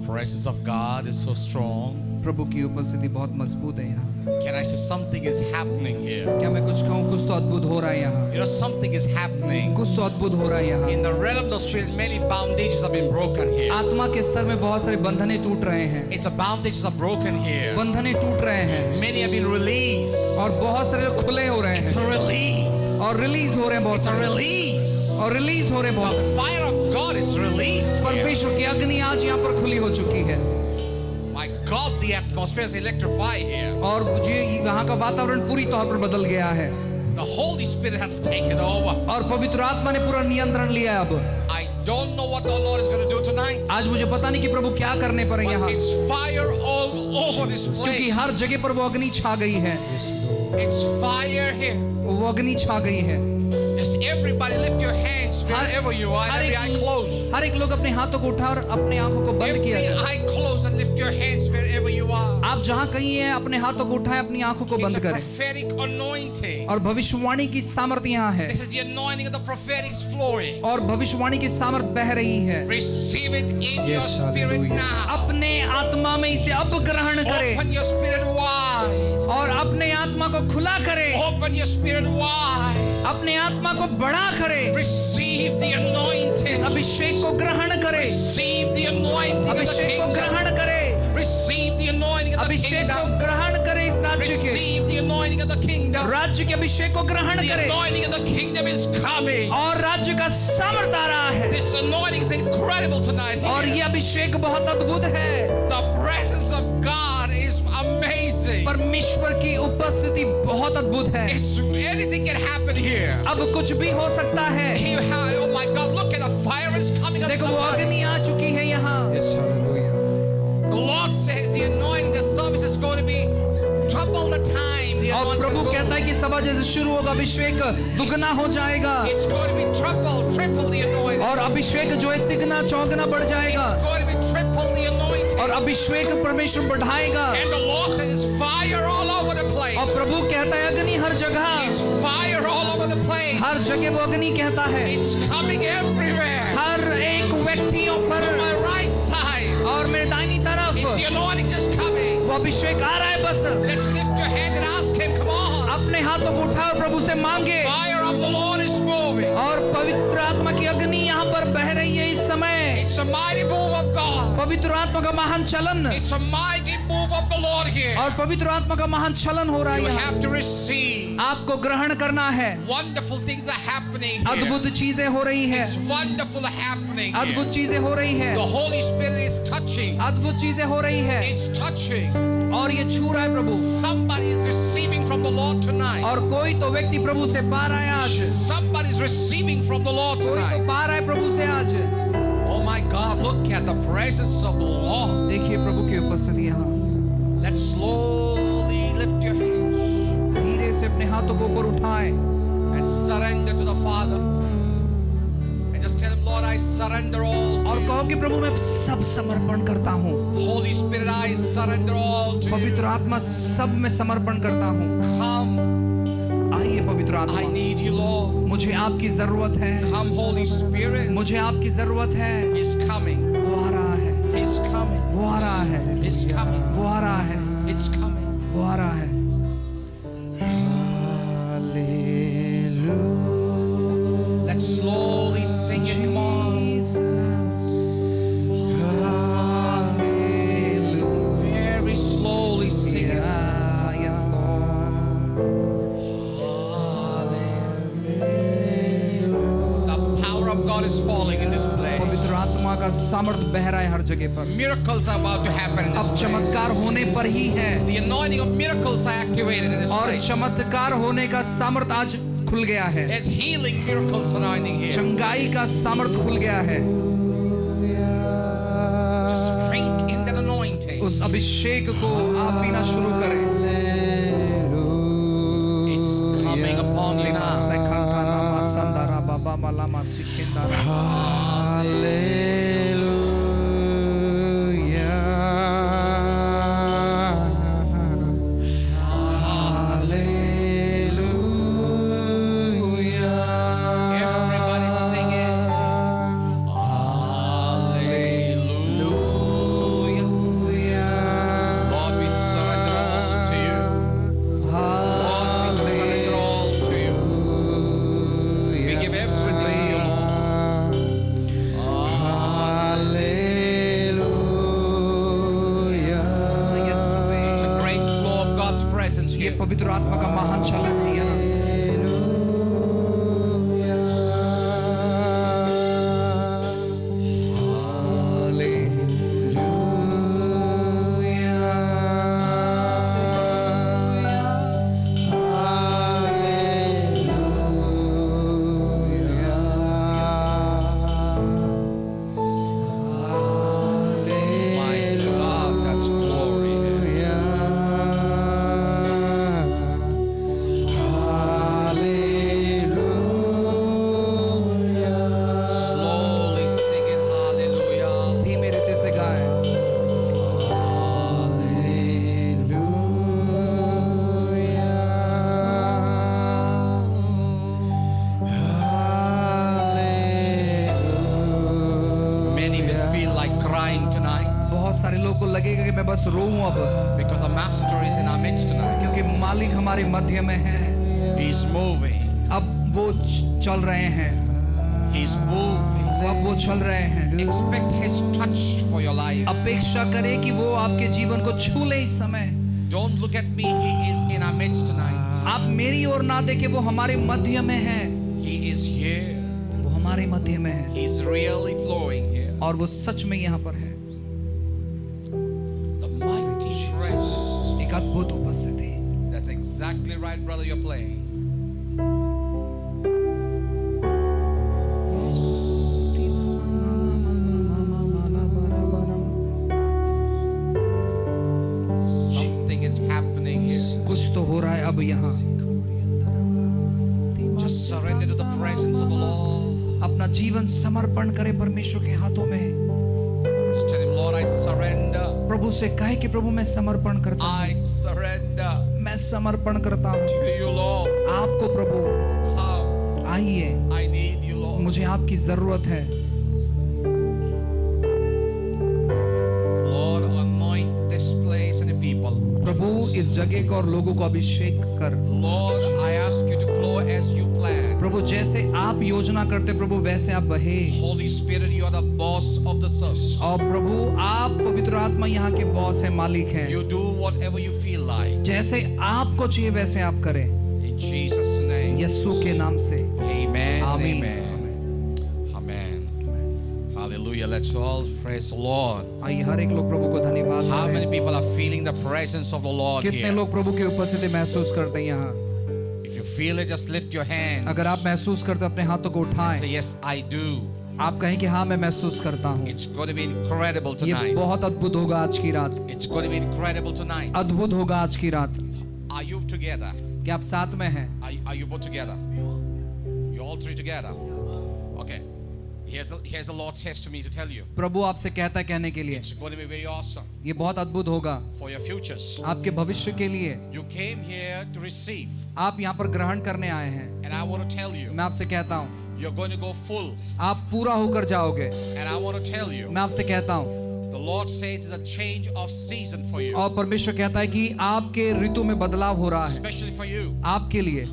presence of God is so strong. प्रभु की उपस्थिति बहुत मजबूत है यहाँ। Can I say something is happening here? क्या मैं कुछ कहूँ? कुछ तो अद्भुत हो रहा है यहाँ। You know, something is happening. कुछ तो अद्भुत हो रहा है यहाँ। In the realm of the spirit, many bondages have been broken here. आत्मा के स्तर में बहुत सारे बंधने टूट रहे हैं। It's a bondages are broken here. बंधने टूट रहे हैं। Many have been released. और बहुत सारे लोग खुले हो रहे It's हैं। a release. और रिलीज हो रहे हैं बहुत It's a सारे। release. और रिलीज हो रहे हैं बहुत The सारे। fire of God is released here. परमेश्वर की अग्नि आज यहाँ पर खुली हो चुकी है। My God, the atmosphere is electrified here. और मुझे यहाँ का वातावरण पूरी तौर पर बदल गया है। The Holy Spirit has taken over. और पवित्र आत्मा ने पूरा नियंत्रण लिया है अब। I don't know what the Lord is going to do tonight. आज मुझे पता नहीं कि प्रभु क्या करने पर है यहाँ। But it's fire all over this क्योंकि place. हर जगह पर वो अग्नि छा गई है। It's fire here. वो अग्नि छा गई है। Just everybody lift your hands wherever you are. Every eye closed. हर एक लोग अपने हाथों को उठा और अपने आंखों को बंद Every किया जाए। eye closed and lift your hands wherever you are. आप जहाँ कहीं हैं अपने हाथों को उठाएं, अपनी आंखों को It's बंद a करें। prophetic anointing. और भविष्यवाणी की सामर्थ्य यहाँ है। This is the anointing of the prophetic flowing. और भविष्यवाणी की सामर्थ्य बह रही है। Receive it in your spirit now. अपने आत्मा में इसे अब ग्रहण करें। Open your spirit wide. और अपने आत्मा को खुला करें। Open your spirit wide. अपने आत्मा को बड़ा करें। Receive the anointing. अभिषेक को ग्रहण करें। Receive the anointing of the अभिषेक को kingdom. ग्रहण करें। Receive the anointing of the अभिषेक को kingdom. ग्रहण करें इस राज्य के। Receive the anointing of the kingdom. राज्य के अभिषेक को ग्रहण The करें। anointing of the kingdom is coming. और राज्य का सामर्थ आ रहा है। This anointing is incredible tonight. और ये अभिषेक बहुत अद्भुत है। The presence of God is amazing. परमेश्वर की उपस्थिति बहुत अद्भुत है। It's anything can happen here. अब कुछ भी हो सकता है। Oh my God! Look at the fire is coming on देखो वो somebody. अग्नि आ चुकी है यहाँ। The Lord says the anointing, the service is going to be double the time. The और anointing प्रभु will कहता है कि सभा जैसे शुरू होगा अभिषेक दुगना हो जाएगा। It's going to be triple the anointing. और अभिषेक जो है तिगना चौगना बढ़ जाएगा। It's going to be triple the anointing. और अभिषेक परमेश्वर बढ़ाएगा। And the Lord says it's fire all over the place. और प्रभु कहता है अग्नि हर जगह। It's fire all over the place. हर जगह वो अग्नि कहता है। It's coming everywhere. हर एक व्यक्तियों पर To my right side. और मेरे दाहिनी तरफ It's the anointing just coming. वो अभिषेक आ रहा है बस। Let's lift your hands and ask Him. Come on. अपने हाथों को उठाओ और प्रभु से मांगे। Fire of the Lord is moving. और पवित्र आत्मा की अग्नि यहाँ पर बह रही है इस समय। It's a mighty move of God. पवित्र आत्मा का महान चलन। It's a mighty move of the Lord here. और पवित्र आत्मा का महान चलन हो रहा है You यहाँ। have to receive. आपको ग्रहण करना है। Wonderful things are happening here. अद्भुत चीजें हो रही है। It's wonderful happening here. अद्भुत चीजें हो रही है। The Holy Spirit is touching. अद्भुत चीजें हो रही है। It's touching. और ये छू रहा है प्रभु। Somebody is receiving from the Lord tonight. और कोई तो व्यक्ति प्रभु से पा रहा है आज। Somebody is receiving from the Lord कोई तो tonight. पा रहा है प्रभु से आज। Oh my God, look at the presence of the Lord. देखिए प्रभु की उपस्थिति यहाँ। Let's slowly lift your hands धीरे से अपने हाथों को ऊपर उठाएं and surrender to the Father. And just tell Him, Lord, I surrender all to और you. कहो कि प्रभु मैं सब समर्पण करता हूँ। Holy Spirit, I surrender all to पवित्र you. आत्मा सब में समर्पण करता हूँ। Come, आइए पवित्र I आत्मा। need you, Lord. मुझे आपकी जरूरत है। Come, Holy Spirit. मुझे आपकी जरूरत है। He's coming. वो आ रहा है। He's coming. वो आ रहा है। It's coming. वो आ रहा है। It's coming. वो आ रहा है। Let's slowly sing it. Come on. Very slowly sing it. Yes, The power of God is falling in this place. पवित्र आत्मा का सामर्थ बह रहा है हर जगह पर। Miracles are about to happen in this अब place. चमत्कार होने पर ही है। The anointing of miracles are activated in this और place. चमत्कार होने का सामर्थ आज खुल गया है। There's healing miracles anointing here. चंगाई का सामर्थ खुल गया है। Just drink in that anointing. उस अभिषेक को आप पीना शुरू करें। It's coming upon you now. Everybody sing it. Hallelujah. ये here. पवित्र आत्मा का महान चलन है यहाँ। My God, that's glory here. Slowly sing it, hallelujah. धीमे रीति से गाएं। Many will feel like crying tonight बहुत सारे लोग को लगेगा कि मैं बस रोऊं अब, because the Master is in our midst tonight. क्योंकि मालिक हमारे मध्य में है। He's moving. अब वो चल रहे हैं, He's moving. अब वो चल रहे हैं। Expect His touch for your life. अपेक्षा करें कि वो आपके जीवन को छू ले इस समय। Don't look at me. He is in our midst tonight. आप मेरी ओर ना देखें, वो हमारे मध्य में है। He is here. वो हमारे मध्य में है He's really flowing here. और वो सच में यहाँ पर है। The mighty presence. एक अद्भुत उपस्थिति। That's exactly right, brother. You're playing. Something is happening here. कुछ तो हो रहा है अब यहाँ। Just surrender to the presence of the Lord. अपना जीवन समर्पण करें परमेश्वर के हाथों में। Just tell Him, Lord, I surrender. प्रभु से कहे कि प्रभु मैं समर्पण करता हूँ, I surrender मैं समर्पण करता हूँ to you, Lord. आपको। प्रभु Come. आइए, I need you, Lord. मुझे आपकी जरूरत है। Lord, anoint this place and the people. प्रभु इस जगह को और लोगों को अभिषेक कर। Lord, I ask you to flow as you plan. प्रभु जैसे आप योजना करते प्रभु वैसे आप बहे। Holy Spirit, you are the boss of the service. और प्रभु आप पवित्र आत्मा यहाँ के बॉस है, मालिक हैं। You do whatever you feel like. जैसे आपको चाहिए वैसे आप करें, In Jesus' name. यीशु के नाम से। Amen. Amen. Amen. Amen. Hallelujah. Let's all praise the Lord. आइए हर एक लोग प्रभु को धन्यवाद How दें। many people are feeling the presence of the Lord कितने here? लोग प्रभु की उपस्थिति महसूस करते हैं यहाँ? If you feel it, just lift your hand अगर आप महसूस करते हैं अपने हाथों को and say, उठाएं। yes, I do. आप कहें कि हाँ मैं महसूस करता हूँ। It's going to be incredible ये tonight. बहुत अद्भुत होगा आज की रात। It's going to be incredible tonight. अद्भुत होगा आज की रात। Are you together? क्या आप साथ में हैं? Are you both together? You all three together? Okay. Here's the Lord says to me to tell you. प्रभु आपसे कहता है कहने के लिए, It's going to be very awesome ये बहुत अद्भुत होगा for your futures. आपके भविष्य के लिए। You came here to receive, आप यहाँ पर ग्रहण करने आए हैं। and I want to tell you, मैं आपसे कहता हूँ you're going to go full. आप पूरा होकर जाओगे। And I want to tell you, मैं आपसे कहता हूँ, the Lord says it's a change of season for you, और परमेश्वर कहता है कि आपके ऋतु में बदलाव हो रहा है। especially for you. आपके लिए,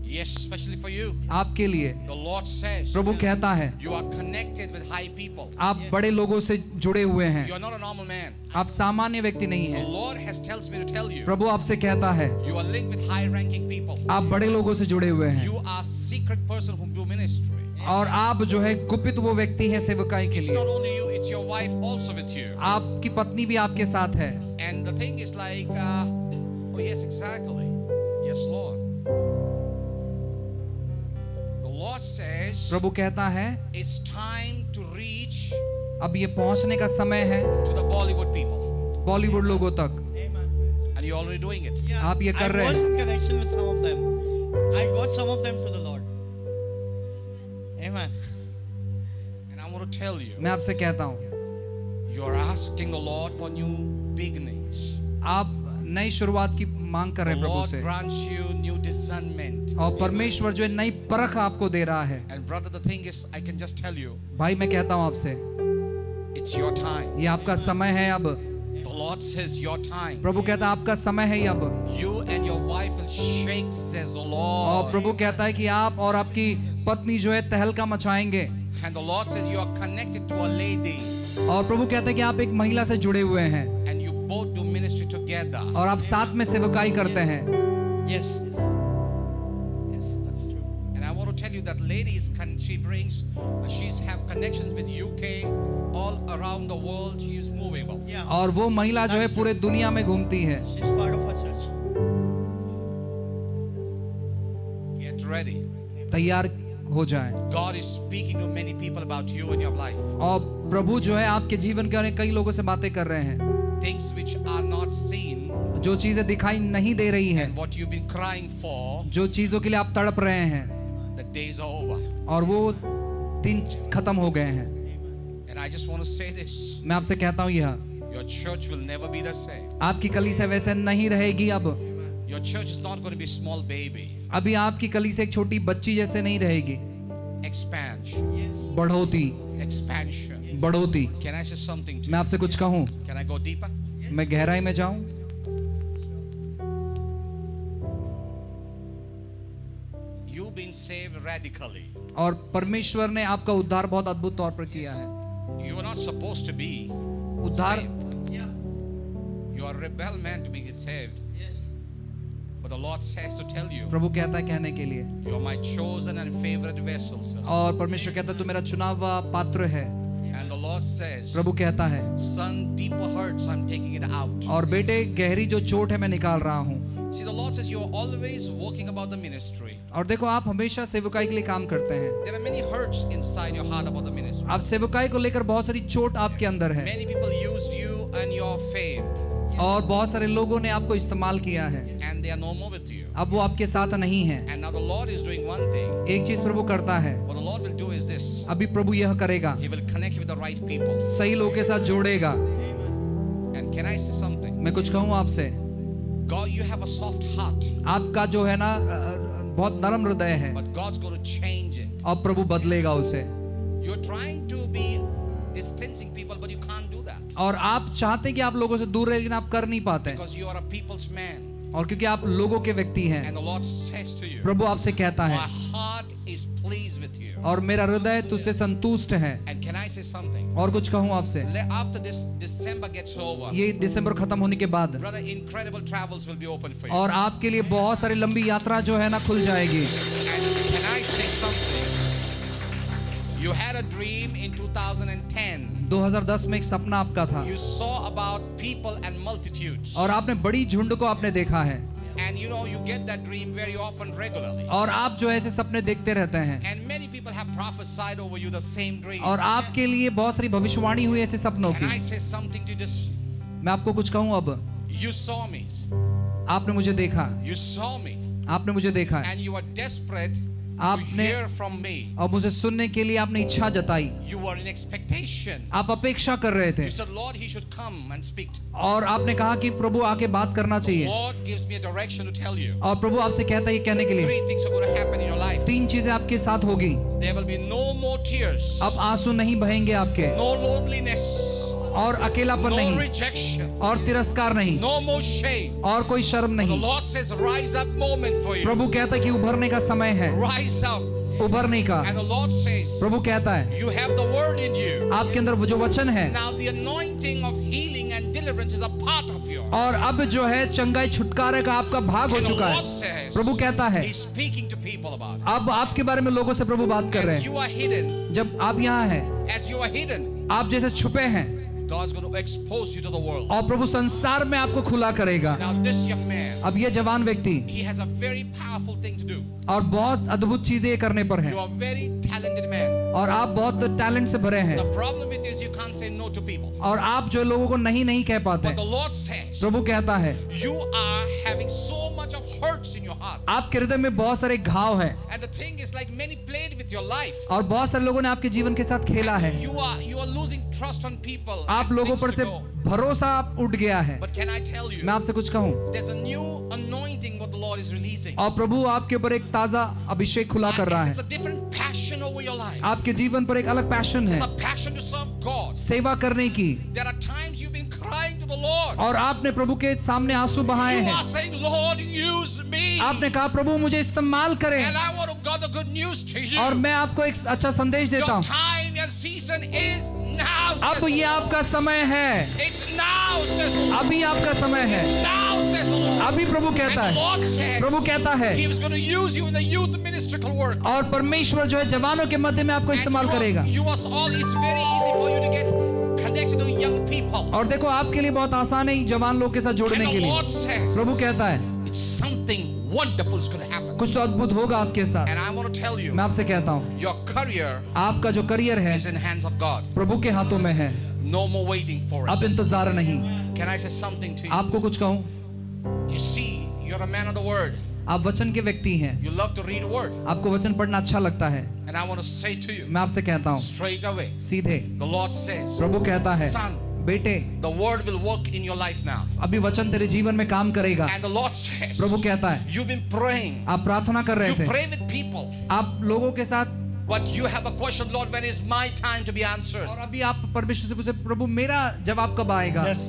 Yes, especially for you. आपके लिए The Lord says प्रभु कहता है you are connected with high people. आप बड़े लोगों से जुड़े हुए हैं। You are not a normal man. आप सामान्य व्यक्ति नहीं The हैं। Lord has tells me to tell you, प्रभु आपसे कहता है you are linked with high-ranking people. आप बड़े लोगों से जुड़े हुए हैं, You are secret person who do ministry. और आप जो है गुप्त वो व्यक्ति हैं सेवकाई के It's लिए। not only you, it's your wife also with you. आपकी पत्नी भी आपके साथ है। And the thing is like, oh yes, exactly. Yes, Lord. The Lord says प्रभु कहता है it's time to reach अब ये पहुंचने का समय है to the Bollywood people. Bollywood लोगों तक। And you're already doing it. Yeah, आप ये कर रहे I was हैं। in connection with some of them. I got some of them to the Lord. Amen. And I want to tell you, मैं आपसे कहता हूँ you're asking the Lord for new beginnings. आप नई शुरुआत की मांग कर The रहे हैं प्रभु Lord से, grants you new discernment. और परमेश्वर जो है नई परख आपको दे रहा है। And brother, the thing is, I can just tell you, भाई मैं कहता हूँ आपसे, it's your time. ये आपका समय है अब। The Lord says your time. प्रभु कहता है आपका समय है ये अब। You and your wife will shake, says the और Lord. प्रभु कहता है कि आप और आपकी पत्नी जो है तहलका मचाएंगे। And the Lord says you are connected to a lady, और प्रभु कहता है कि आप एक महिला से जुड़े हुए हैं, and you both do ministry ministry together. और आप साथ में सेवकाई करते हैं। Yes, yes. Yes, that's true. And I want to tell you that ladies she's have connections with UK, all around the world. She is moving well. Yeah. और वो महिला जो है पूरे दुनिया में घूमती है। She's part of our church. Get ready. तैयार हो जाएं। God is speaking to many people about you and your life. और प्रभु जो है आपके जीवन के कई लोगों से बातें कर रहे हैं। Things which are not seen, जो चीजें दिखाई नहीं दे रही हैं, and what you've been crying for, जो चीजों के लिए आप तड़प रहे हैं, the days are over. और वो दिन खत्म हो गए हैं। And I just want to say this: मैं आपसे कहता हूँ यह, your church will never be the same. आपकी कलीसिया वैसे नहीं रहेगी अब। Your church is not going to be a small baby. अभी आपकी कलीसिया एक छोटी बच्ची जैसे नहीं रहेगी। Expansion, बढ़ोती, expansion. बढ़ोती। Can I say something to मैं you? आपसे कुछ कहूँ? Can I go deeper? मैं गहराई में जाऊं? You've been saved radically. और परमेश्वर ने आपका उद्धार बहुत अद्भुत तौर पर किया है। You are not supposed to be उद्धार saved. Yeah. You are a rebel man to be saved. Yes. But the Lord says to tell you, प्रभु कहता है कहने के लिए, you are my chosen and favorite vessels. और परमेश्वर कहता है तू मेरा चुना हुआ पात्र है। And the Lord says, प्रभु कहता है, son, deeper hurts, I'm taking it out. और बेटे गहरी जो चोट है मैं निकाल रहा हूँ। See, the Lord says you are always working about the ministry. और देखो आप हमेशा सेवकाई के लिए काम करते हैं। There are many hurts inside your heart about the ministry. आप सेवकाई को लेकर बहुत सारी चोट आपके अंदर है, Many people used you and you're famed, और बहुत सारे लोगों ने आपको इस्तेमाल किया है। and they are no more with you. अब वो आपके साथ नहीं है। And now the Lord is doing one thing. एक चीज प्रभु करता है, What the Lord will do is this: अभी प्रभु यह करेगा, He will connect you with the right people. सही लोगों के साथ जोड़ेगा। And can I say something? मैं कुछ कहूँ आपसे, God, you have a soft heart, आपका जो है ना बहुत नरम हृदय है, but God's going to change it. और प्रभु बदलेगा उसे। You're trying to be distancing people, but you can't do that और आप चाहते हैं कि आप लोगों से दूर रहे, लेकिन आप कर नहीं पाते, because you are a people's man. और क्योंकि आप लोगों के व्यक्ति हैं। And the Lord says to you, प्रभु आपसे कहता my है, heart is pleased with you. और मेरा हृदय तुझसे संतुष्ट है। And can I say something? और कुछ कहूँ आपसे, After this December gets over, ये दिसंबर खत्म होने के बाद, brother, incredible travels will be open for you. और आपके लिए बहुत सारी लंबी यात्रा जो है ना खुल जाएगी। And can I say something? You had a dream in 2010. 2010 में एक सपना आपका था, You saw about people and multitudes. और आपने बड़ी झुंड को आपने देखा है, And you know, you get that dream very often regularly. और आप जो ऐसे सपने देखते रहते हैं, And many people have prophesied over you the same dream. और आपके लिए बहुत सारी भविष्यवाणी हुई ऐसे सपनों Can I की। say something to this? मैं आपको कुछ कहूँ अब, You saw me. आपने मुझे देखा, You saw me. आपने मुझे देखा है, And you were desperate to आपने hear from me. और मुझे सुनने के लिए आपने इच्छा जताई, You were in expectation. आप अपेक्षा कर रहे थे, You said, Lord, he should come and speak. और आपने कहा कि प्रभु आके बात करना चाहिए, Lord gives me a direction to tell you. और प्रभु आपसे कहता है ये कहने के लिए 3 things are going to happen in your life. 3 चीजें आपके साथ होगी। There will be no more tears. अब आंसू नहीं बहेंगे आपके, No loneliness. और अकेलापन No नहीं, rejection. और तिरस्कार नहीं, No more shame. और कोई शर्म The नहीं। Lord says, rise up moment for you. प्रभु कहता है कि उभरने का समय है, Rise up. उभरने का। And the Lord says, प्रभु कहता है you have the word in you. आपके अंदर वो जो वचन है, Now the anointing of healing and deliverance is a part of you. और अब जो है चंगाई छुटकारे का आपका भाग हो And the चुका Lord है। says, प्रभु कहता है He's speaking to people about it. अब आपके बारे में लोगों से प्रभु बात कर रहे As हैं। you are hidden, जब आप यहाँ हैं, as you are hidden, आप जैसे छुपे हैं, God's going to expose you to the world. और प्रभु संसार में आपको खुला करेगा। Now this young man, अब ये जवान व्यक्ति, he has a very powerful thing to do. और बहुत अद्भुत चीजें ये करने पर है, You are a very talented man. और आप बहुत टैलेंट से भरे हैं, The problem with you is you can't say no to people. और आप जो लोगों को नहीं कह पाते। But the Lord says, प्रभु कहता है you are having so much of hurts in your heart. आपके हृदय में बहुत सारे घाव हैं, And the thing is, like many played with your life. और बहुत सारे लोगों ने आपके जीवन के साथ खेला है। You are losing trust on people. आप and लोगों things पर to से go. भरोसा उठ गया है। But can I tell you, मैं आपसे कुछ कहूँ, there's a new anointing what the Lord is releasing. और प्रभु आपके ऊपर एक ताजा अभिषेक खुला कर रहा It's है। a different passion over your life. आपके जीवन पर एक अलग पैशन है, It's a passion to serve God. सेवा करने की, There are times you've been crying to the Lord. और आपने प्रभु के सामने आंसू बहाए You हैं। are saying, Lord, use me. आपने कहा प्रभु मुझे इस्तेमाल करें, And I want to got the good news to you. और मैं आपको एक अच्छा संदेश देता Your हूँ। time, your season is now. now, says अब the ये Lord. आपका समय है, It's now, says the Lord. अभी आपका समय है, Now, says the Lord. अभी प्रभु And कहता the है, Lord said प्रभु कहता है, He was going to use you in the youth ministerial work. और परमेश्वर जो है जवानों के मध्य में आपको And इस्तेमाल करेगा। you are all, it's very easy for you to get connected to young people. और देखो आपके लिए बहुत आसान है जवान लोग के साथ And जुड़ने के the लिए। Lord says प्रभु कहता है it's something wonderful is going to happen. कुछ तो अद्भुत होगा आपके साथ। And I want to tell you, मैं आपसे कहता हूँ your career आपका जो करियर है is in hands of God. प्रभु के हाथों में है, No more waiting for अब it. इंतजार नहीं। Can I say something to you? आपको कुछ कहूँ, You see, you're a man of the word. आप वचन के व्यक्ति हैं, You love to read a word. आपको वचन पढ़ना अच्छा लगता है। And I want to say to you, मैं आपसे कहता हूँ straight away, सीधे, the Lord says, प्रभु कहता है son, बेटे the word will work in your life now. अभी वचन तेरे जीवन में काम करेगा। And the Lord says, प्रभु कहता है you've been praying. आप प्रार्थना कर रहे You थे, pray with people. आप लोगों के साथ, But you have a question, Lord, when is my time to be answered? और अभी आप परमेश्वर से पूछे प्रभु मेरा जवाब कब आएगा। Yes.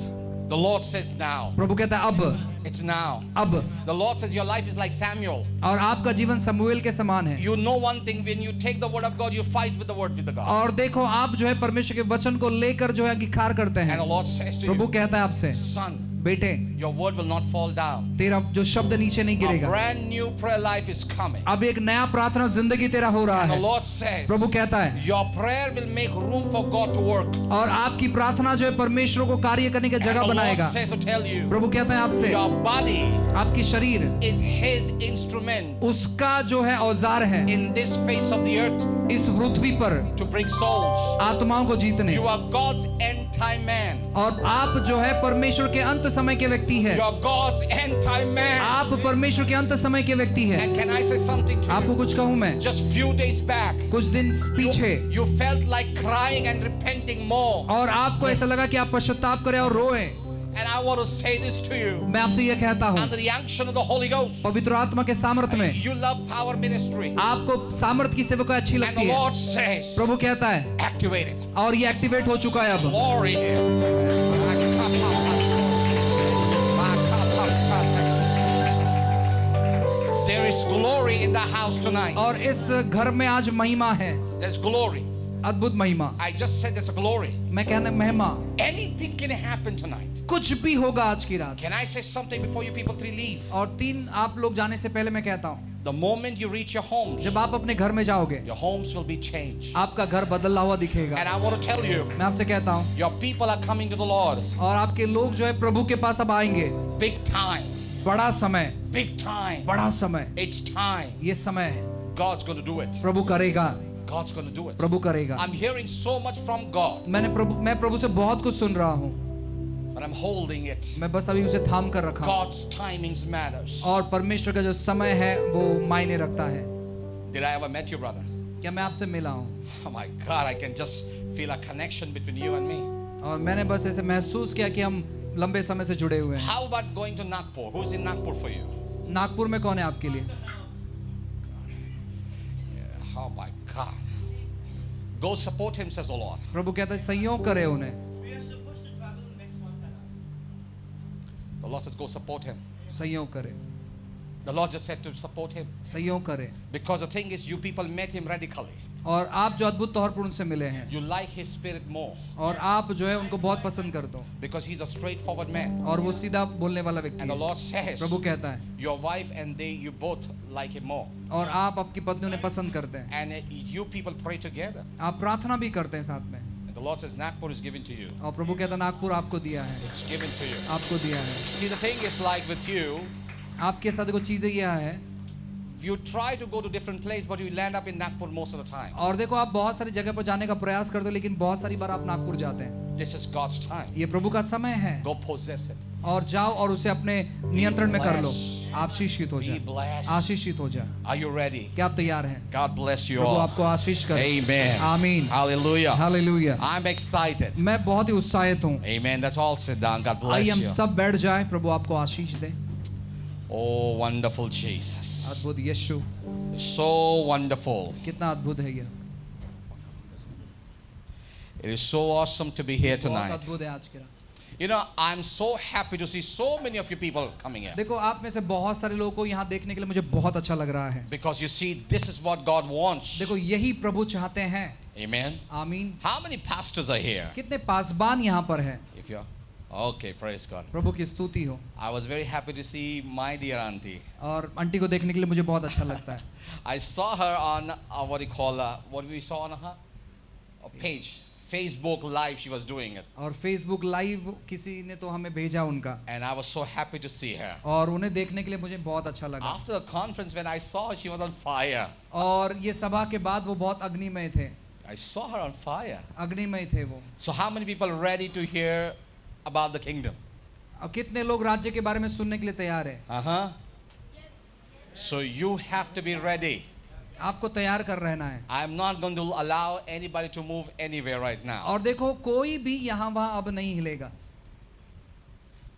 The Lord says now. प्रभु कहता है अब, It's now. अब। The Lord says your life is like Samuel. और आपका जीवन समूएल के समान है। You know one thing, when you take the word of God, you fight with the word with the God. और देखो आप जो है परमेश्वर के वचन को लेकर जो है अंगीकार करते हैं। And the Lord says to Prabhu you, कहता है आपसे son, बेटे your word will not fall down. तेरा जो शब्द नीचे नहीं A गिरेगा। brand new prayer life is coming. अब एक नया प्रार्थना जिंदगी तेरा हो रहा And the है। Lord says, प्रभु कहता है your prayer will make room for God to work. और आपकी प्रार्थना जो है परमेश्वर को कार्य करने की And जगह the Lord बनाएगा। says to tell you, प्रभु कहता है आपसे your body आपकी शरीर is His instrument उसका जो है औजार है in this face of the earth इस पृथ्वी पर to bring souls. आत्माओं को जीतने। You are God's end time man. और आप जो है परमेश्वर के अंत समय के व्यक्ति You है। are God's end time man. आप परमेश्वर के अंत समय के व्यक्ति है। And can I say something to आपको you? कुछ कहूँ मैं, Just few days back, कुछ दिन पीछे you felt like crying and repenting more. और आपको ऐसा लगा कि आप पश्चाताप करें और रोएं। And I want to say this to you. मैं आपसे ये कहता हूँ Under the unction of the Holy Ghost, पवित्र आत्मा के सामर्थ्य में you love power ministry. आपको सामर्थ्य की सेवा अच्छी And the लगती है। Lord says, प्रभु कहता है activate it. और ये एक्टिवेट हो चुका है अब। Glory. There is glory in the house tonight. और इस घर में आज महिमा है, There's glory. अद्भुत महिमा। I just said there's a glory. मैं कहना महिमा, Anything can happen tonight. कुछ भी होगा आज की रात। Can I say something before you people three leave? और तीन आप लोग जाने से पहले मैं कहता हूँ, The moment you reach your homes, जब आप अपने घर में जाओगे your homes will be changed. आपका घर बदला हुआ दिखेगा। And I want to tell you, मैं आपसे कहता हूँ your people are coming to the Lord. और आपके लोग जो है प्रभु के पास अब आएंगे। Big time. बड़ा समय, Big time. बड़ा समय, It's time. ये समय है। God's going to do it. प्रभु करेगा, God's going to do it. प्रभु करेगा। I'm hearing so much from God, मैं प्रभु से बहुत कुछ सुन रहा हूँ, but I'm holding it. मैं बस अभी उसे थाम कर रखा हूँ। God's timings matters. और परमेश्वर का जो समय है वो मायने रखता है। Did I ever met you, brother? क्या मैं आपसे मिला हूँ? Oh my God, I can just feel a connection between you and me. और मैंने बस ऐसे महसूस किया कि हम लंबे समय से जुड़े हुए हैं। How about going to Nagpur? Who's in Nagpur for you? Nagpur में कौन है आपके लिए? Yeah, oh my God. Go support him, says the Lord. प्रभु कहता है संयोग करे उन्हें। We are supposed to travel next month. The Lord says, go support him. संयोग करे, The Lord just said to support him. संयोग करे। Because the thing is, you people met him radically. और आप जो अद्भुत तौर पर उनसे मिले हैं You like his spirit more. और आप जो है उनको बहुत पसंद करते हो Because he's a straightforward man. और वो सीधा बोलने वाला व्यक्ति And the है। Lord says, प्रभु कहता है your wife and they, you both like him more. और आप आपकी पत्नी उन्हें पसंद करते हैं, And you people pray together. आप प्रार्थना भी करते हैं साथ में। And the Lord says, Nagpur is given to you. और प्रभु कहता है नागपुर आपको दिया है, It's given to you. आपको दिया है। See, the thing is like with you, आपके साथ कुछ चीजें यह है, you try to go to different place, but you land up in Nagpur most of the time. और देखो आप बहुत सारी जगह पर जाने का प्रयास करते हो लेकिन बहुत सारी बार आप नागपुर जाते हैं। This is God's time. ये प्रभु का समय है Go possess it. और जाओ और उसे अपने नियंत्रण में कर लो। आशीषित हो Be जाए, blessed. आशीषित हो जाए। Are you ready? क्या आप तैयार हैं? God bless you Prabhu all. आपको आशीष करे। Amen. आमीन, Hallelujah. हालेलुया। I'm excited. मैं बहुत ही उत्साहित हूँ। Amen. That's all. Sit down. God bless आइए हम you. सब बैठ जाएं, प्रभु आपको आशीष दे। Oh, wonderful Jesus. अद्भुत यीशु, So wonderful. कितना अद्भुत है ये। It is so awesome to be here बहुत tonight. अद्भुत है आज की रात। You know, I'm so happy to see so many of you people coming here. देखो आप में से बहुत सारे लोगों को यहाँ देखने के लिए मुझे बहुत अच्छा लग रहा है, Because you see, this is what God wants. देखो यही प्रभु चाहते हैं। Amen. आमीन। How many pastors are here? कितने पासबान यहाँ पर है? If you're okay, praise God. प्रभु की स्तुति हो। I was very happy to see my dear auntie. और आंटी को देखने के लिए मुझे बहुत अच्छा लगता है। I saw her on what do you call what we saw on her a page, Facebook Live. She was doing it, और फेसबुक लाइव किसी ने तो हमें भेजा उनका, and I was so happy to see her. और उन्हें देखने के लिए मुझे बहुत अच्छा लगा। After the conference, when I saw her, she was on fire. और ये सभा के बाद वो बहुत अग्निमय थे, I saw her on fire. अग्निमय थे वो। So how many people ready to hear about the kingdom? और कितने लोग राज्य के बारे में सुनने के लिए तैयार है? So you have to be ready. आपको तैयार कर रहना है। I am not going to allow anybody to move anywhere right now. और देखो कोई भी यहाँ वहाँ अब नहीं हिलेगा,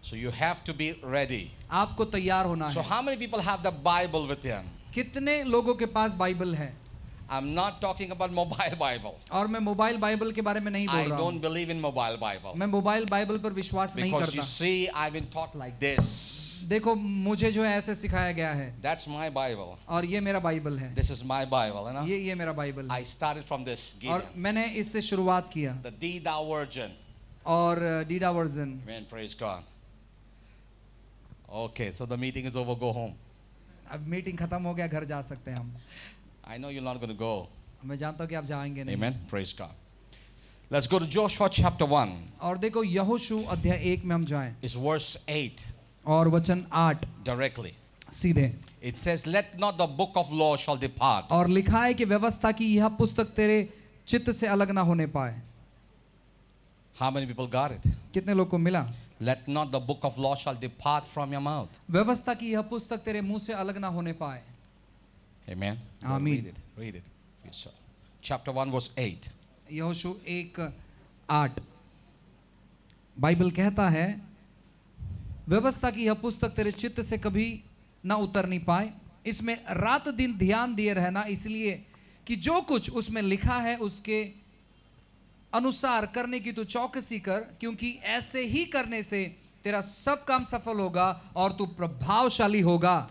So you have to be ready. आपको तैयार होना So है। how many people have the Bible with them? कितने लोगों के पास बाइबल है? I'm not talking about mobile Bible. और मैं मोबाइल बाइबल के बारे में नहीं I बोल रहा don't हूँ। believe in mobile Bible. मैं मोबाइल बाइबल पर विश्वास नहीं Because you करता। see, I've been taught like this. देखो मुझे जो है ऐसे सिखाया गया है, That's my Bible. और ये मेरा बाइबल है, This is my Bible, you know? ये मेरा बाइबल है। I started from this. और Gideon. मैंने इससे शुरुआत किया, The D thou virgin. और Dida version. Amen. Praise God. Okay, so the meeting is over. Go home. अब मीटिंग खत्म हो गया, घर जा सकते हैं हम। I know you're not going to go. मैं जानता हूँ कि आप जाएंगे नहीं। Amen. Praise God. Let's go to Joshua chapter 1. और देखो यहोशू अध्याय 1 में हम जाएं, It's verse 8 और वचन 8 directly. सीधे। It says, let not the book of law shall depart. और लिखा है कि व्यवस्था की यह पुस्तक तेरे चित्त से अलग ना होने पाए। How many people got it? कितने लोग को मिला? Let not the book of law shall depart from your mouth. व्यवस्था की यह पुस्तक तेरे मुंह से अलग ना होने पाए। Amen. Go Amen. Read it. Read it. Yes, sir. Chapter 1 verse 8. यहोशू 1:8 बाइबल कहता है, व्यवस्था की यह पुस्तक तेरे चित्त से कभी ना उतरनी पाए, इसमें रात दिन ध्यान दिए रहना, इसलिए कि जो कुछ उसमें लिखा है उसके अनुसार करने की तू चौकसी कर, क्योंकि ऐसे ही करने से तेरा सब काम सफल होगा और तू प्रभावशाली होगा।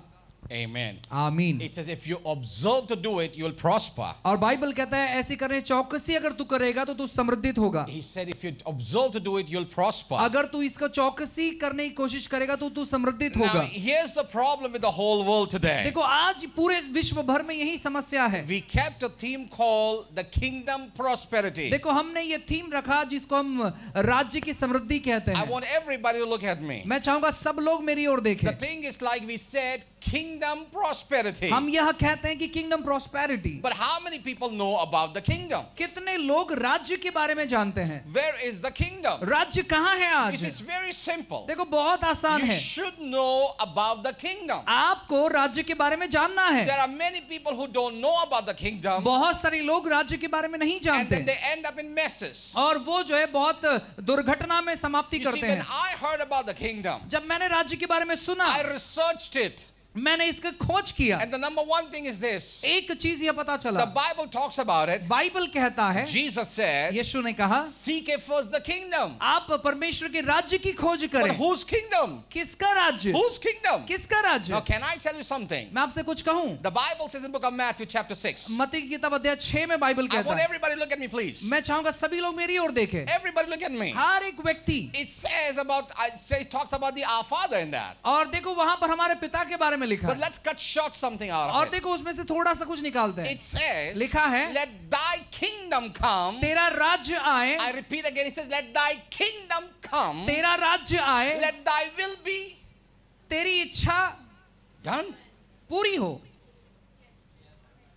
Amen. आमीन। It says if you observe to do it, you will prosper. और बाइबल कहता है ऐसी करने चौकसी अगर तू करेगा तो तू समृद्धित होगा। He said if you observe to do it, you'll prosper. अगर तू इसका चौकसी करने की कोशिश करेगा तो तू समृद्धित Now, होगा। here's the problem with the whole world today. देखो आज पूरे विश्व भर में यही समस्या है। We kept a theme called the kingdom prosperity. देखो हमने ये थीम रखा जिसको हम राज्य की समृद्धि कहते I हैं। want everybody to look at me. मैं चाहूंगा सब लोग मेरी ओर The देखें। thing is, like we said, kingdom prosperity. हम यह कहते हैं कि kingdom prosperity. But how many people know about the kingdom? कितने लोग राज्य के बारे में जानते हैं? Where is the kingdom? राज्य कहाँ है You see, आज? it's very simple. देखो बहुत आसान You है, should know about the kingdom. आपको राज्य के बारे में जानना है। There are many people who don't know about the kingdom, बहुत सारे लोग राज्य के बारे में नहीं and then जानते they end up in messes. और वो जो है बहुत दुर्घटना में समाप्ति You see, करते when हैं। I heard about the kingdom, जब मैंने राज्य के बारे में सुना, I researched it. मैंने इसका खोज किया, And the number one thing is this. एक चीज यह पता The चला, Bible talks about it. Bible कहता है, Jesus said, यीशु ने कहा, seek ye first the kingdom. आप परमेश्वर के राज्य की खोज But करें। whose kingdom? किसका राज्य? Whose kingdom? किसका राज्य? Now, can I tell you something? मैं आपसे कुछ कहूं, The Bible says in book of Matthew chapter 6. मत्ती की किताब अध्याय 6 में बाइबल I कहता want है, everybody to look at me, please. मैं चाहूंगा सभी लोग मेरी ओर देखें, Everybody look at me. हर एक व्यक्ति। It says about, it talks about the Our Father in that. और देखो वहां पर हमारे पिता के बारे में लिखा But है, let's cut short something out और of it. देखो उसमें से थोड़ा सा कुछ निकालते हैं। It says, लिखा है, let thy kingdom come. तेरा राज्य आए, I repeat again, it says, let thy kingdom come. तेरा राज्य आए, Let thy will be तेरी इच्छा done. पूरी हो।